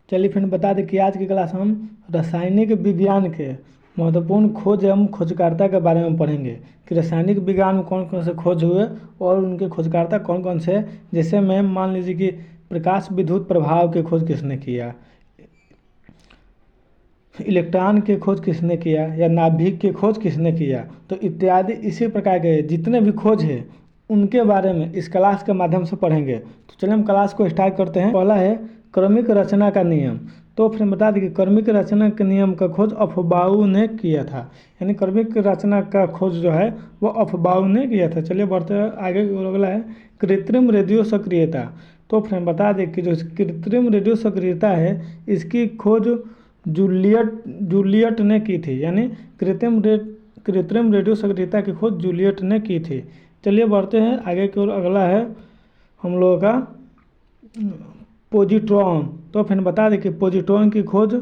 चलिए फ्रेंड बता दें कि आज की क्लास हम रासायनिक विज्ञान के महत्वपूर्ण खोज एवं खोजकर्ता के बारे में पढ़ेंगे कि रासायनिक विज्ञान में कौन कौन से खोज हुए और उनके खोजकर्ता कौन कौन से हैं। जैसे में मान लीजिए कि प्रकाश विद्युत प्रभाव की खोज किसने किया, इलेक्ट्रॉन की खोज किसने किया, या नाभिक की खोज किसने किया, तो इत्यादि इसी प्रकार के जितने भी खोज हैं उनके बारे में इस क्लास के माध्यम से पढ़ेंगे। तो चलिए हम क्लास को स्टार्ट करते हैं। पहला है क्रमिक रचना का नियम। तो फिर बता दें कि क्रमिक रचना के नियम का खोज अफबाऊ ने किया था, यानी क्रमिक रचना का खोज जो है वो अफबाऊ ने किया था। चलिए बढ़ते हैं आगे। अगला है कृत्रिम रेडियो सक्रियता। तो फिर बता दें कि जो कृत्रिम रेडियो सक्रियता है इसकी खोज जूलियट ने की थी, यानी कृत्रिम रेडियो सक्रियता की खोज जूलियट ने की थी। चलिए बढ़ते हैं आगे की ओर। अगला है हम लोगों का पोजिट्रॉन। तो फिर बता दें कि पोजिट्रॉन की खोज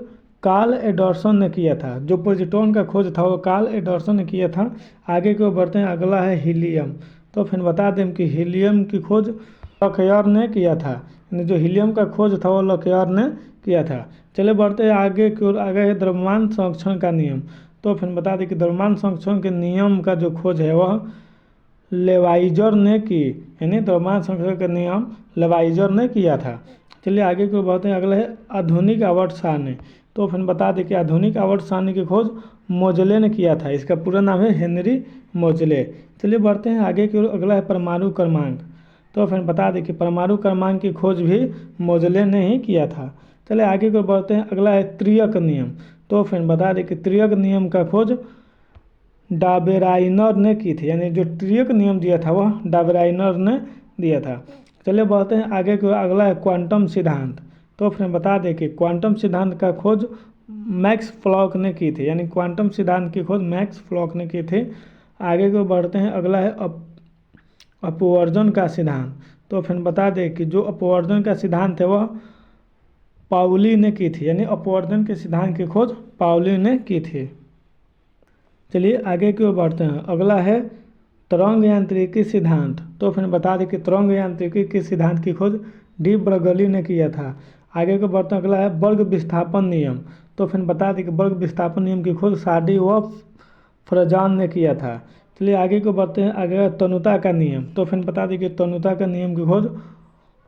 कार्ल एंडरसन ने किया था। जो पोजिट्रॉन का खोज था वो कार्ल एंडरसन ने किया था। आगे की ओर बढ़ते हैं। अगला है हीलियम। तो फिर बता दें कि हीलियम की खोज लकयर ने किया था, यानी जो हीलियम का खोज था वो लकयर ने किया था। चलिए बढ़ते हैं आगे की ओर। आगे है द्रव्यमान संरक्षण का नियम। तो फिर बता दें कि द्रव्यमान संरक्षण के नियम का जो खोज है वह लेवाइजर ने की, यानी द्रव्यमान संरक्षण का नियम लेवाइजर ने किया था। चलिए आगे की ओर बढ़ते हैं। अगला है आधुनिक आवर्त सारणी। तो फिर बता दें कि आधुनिक आवर्त सारणी की खोज मोजले ने किया था। इसका पूरा नाम है हेनरी मोजले। चलिए बढ़ते हैं आगे की ओर। अगला है परमाणु क्रमांक। तो फिर बता दें कि परमाणु क्रमांक की खोज भी मोजले ने ही किया था। चलिए आगे की ओर बढ़ते हैं। अगला है त्रियक नियम। तो फिर बता दें कि त्रियक नियम का खोज डाबेराइनर ने की थी, यानी जो त्रियक नियम दिया था वह डाबेराइनर ने दिया था। चलिए बढ़ते हैं आगे की ओर। अगला है क्वांटम सिद्धांत। तो फिर बता दें कि क्वांटम सिद्धांत का खोज मैक्स प्लॉक ने की थी, यानी क्वांटम सिद्धांत की खोज मैक्स प्लॉक ने की थी। आगे की ओर बढ़ते हैं। अगला है अपवर्जन का सिद्धांत। तो फिर बता दें कि जो अपवर्जन का सिद्धांत है वह पाउली ने की थी, यानी अपवर्जन के सिद्धांत की खोज पाउली ने की थी। चलिए आगे की ओर बढ़ते हैं। अगला है तरंग यांत्रिकी सिद्धांत। तो फिर बता दें कि तरंग यांत्रिकी के सिद्धांत की खोज डी ब्रगली ने किया था। आगे को बढ़ते हैं। अगला है वर्ग विस्थापन नियम। तो फिर बता दें कि वर्ग विस्थापन नियम की खोज साडी व फ्रजान ने किया था। चलिए आगे को बढ़ते हैं। आगे तनुता का नियम। तो फिर बता दें कि तनुता का नियम की खोज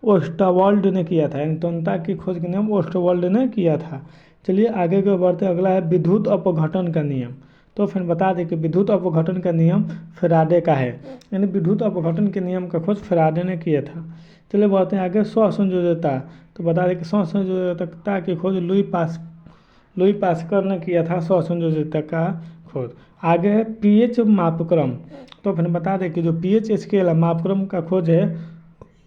ओस्टवाल्ड ने किया था, यानी तनुता की खोज का नियम ओस्टवाल्ड ने किया था। चलिए आगे को बढ़ते हैं। अगला है विद्युत अपघटन का नियम। तो फिर बता दें कि विद्युत अपघटन का नियम फैराडे का है, यानी विद्युत अपघटन के नियम का खोज फैराडे ने किया था। चलिए बढ़ते हैं आगे। स्वसंयोजकता। तो बता दें कि स्वसंयोजकता की खोज लुई पास्कल ने किया था, स्वसंयोजकता का खोज। आगे है पीएच मापक्रम। तो फिर बता दें कि जो पीएच स्केल है मापक्रम का खोज है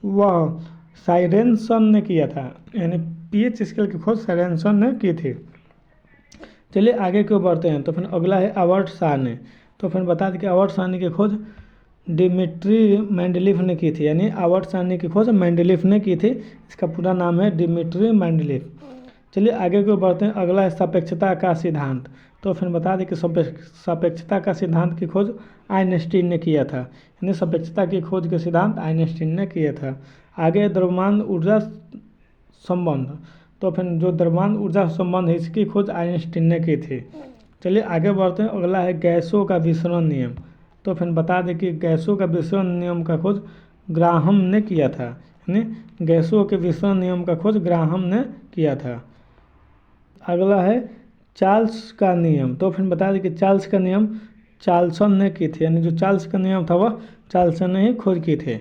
वह साइरेंसन ने किया था, यानी पीएच स्केल की खोज साइरेंसन ने की थी। चलिए आगे क्यों बढ़ते हैं। तो फिर अगला है आवर्त सारणी। तो फिर बता दें कि आवर्त सारणी की खोज डिमिट्री मेंडलीफ ने की थी, यानी आवर्त सारणी की खोज मेंडलीफ ने की थी। इसका पूरा नाम है डिमिट्री मेंडलीफ। चलिए आगे क्यों बढ़ते हैं। अगला है सापेक्षता का सिद्धांत। तो फिर बता दें कि सापेक्षता का सिद्धांत की खोज आइंस्टीन ने किया था, यानी सापेक्षता की खोज के सिद्धांत आइंस्टीन ने किया था। आगे द्रव्यमान ऊर्जा संबंध। तो फिर जो द्रव्यमान ऊर्जा संबंध है इसकी खोज आइंस्टीन ने की थी। चलिए आगे बढ़ते हैं। अगला है गैसों का विसरण नियम। तो फिर बता दें कि गैसों का विसरण नियम का खोज ग्राहम ने किया था, यानी गैसों के विसरण नियम का खोज ग्राहम ने किया था। अगला है चार्ल्स का नियम। तो फिर बता दें कि चार्ल्स का नियम चार्ल्सन ने की थी, यानी जो चार्ल्स का नियम था वह चार्ल्सन ने ही खोज की थी।